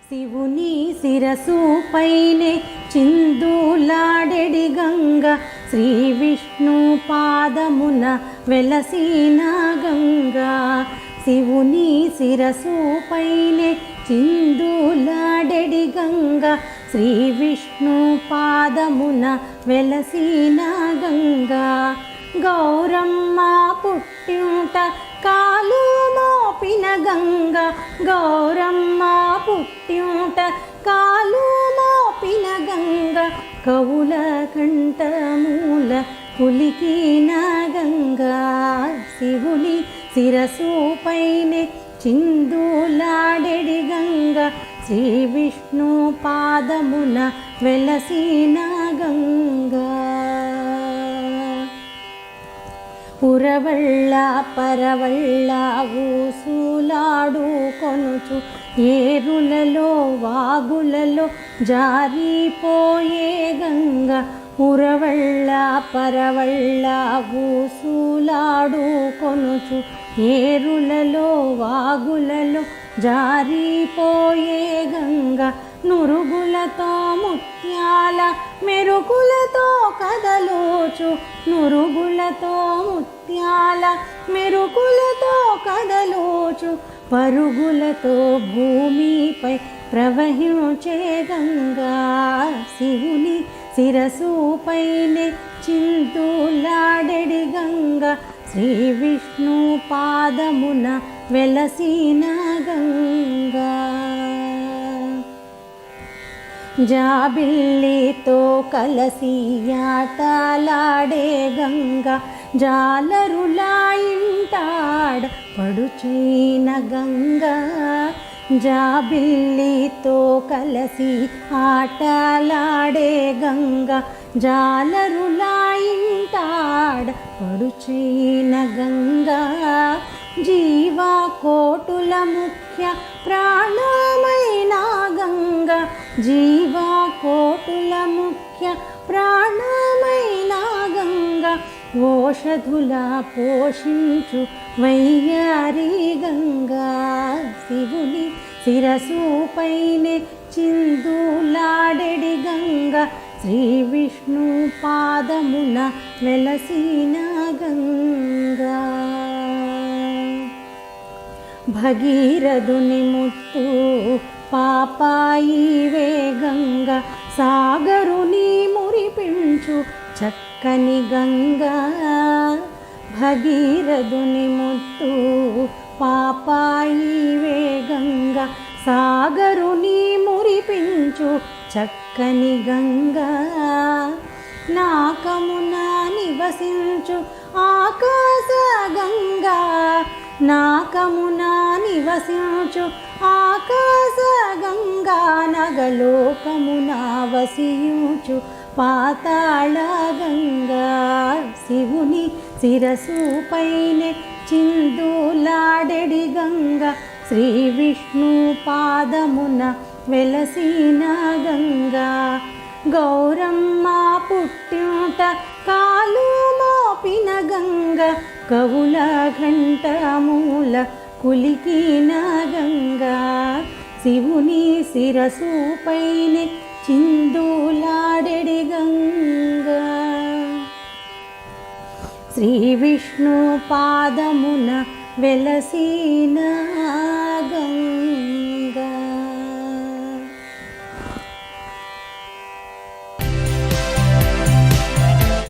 శివుని శిరసు పైనే చిందులాడెడి గంగ, శ్రీ విష్ణు పాదమున వెలసిన గంగా. శివుని శిరసు పైనే చిందులాడెడి గంగ, శ్రీ విష్ణు పాదమున వెలసిన గంగా. గౌరమ్మ పుట్టింట కాలు మోపిన గంగ, గౌరమ్మ పుట్టింట కాలు మోపిన గంగ. కవుల కంఠమూల పులికిన గంగా. శివుని శిరసు పైనే చిందులాడెడి గంగ, శ్రీ విష్ణు పాదమున వెలసిన గంగా. ఉరవళ్ళ పరవళ్ళ ఊసులాడు కొనుచు, ఏరులలో వాగులలో జారిపోయే గంగ. ఉరవళ్ళ పరవళ్ళ ఊసులాడు కొనుచు, ఏరులలో వాగులలో జారిపోయే గంగ. నురుగులతో ముత్యాల మెరుకులతో కదలోచు, నురుగులతో ముత్యాల మెరుకులతో కదలోచు, పరుగులతో భూమిపై ప్రవహించే గంగా. శివుని శిరసు పైనే చిందులాడెడి గంగ, శ్రీ విష్ణు పాదమున వెలసిన గంగా. జాబిల్లితో కలసి ఆటలాడే గంగ, జాలరులా ఇంటాడ పడుచైన గంగ. జాబిల్లితో కలసి ఆటలాడే గంగ, జాలరులా ఇంటాడ పడుచైన గంగ. జీవకోటుల ముఖ్య ప్రాణమైన గంగ, జీవకోటుల ముఖ్య ప్రాణమైన గంగ. ఓషధుల పోషించు వయ్యారి గంగా. శివుని శిరసు పైనే చిందులాడెడి గంగ, శ్రీ విష్ణు పాదమున వెలసిన గంగా. భగీరథుని ముత్తు పాపాయివే గంగ, సాగరుని మురిపించు చక్కని గంగా. భగీరథుని ముత్తు పాపాయివే గంగ, సాగరుని మురిపించు చక్కని గంగా. నాకమున నివసించు ఆకాశ గంగా, నాకమున నివసించు ఆకాశ గంగా. నగలోకమున వసించు పాతాళ గంగా. శివుని శిరసు పైనే చిందులాడెడి గంగ, శ్రీ విష్ణు పాదమున వెలసిన గంగా. గౌరమ్మ పుట్టింట కాలు మోపిన గంగ, కవుల ఘంటమూల కులికిన గంగా. శివుని శిరసు పైనే చిందులాడెడి గంగా, శ్రీ విష్ణు పాదమున వెలసిన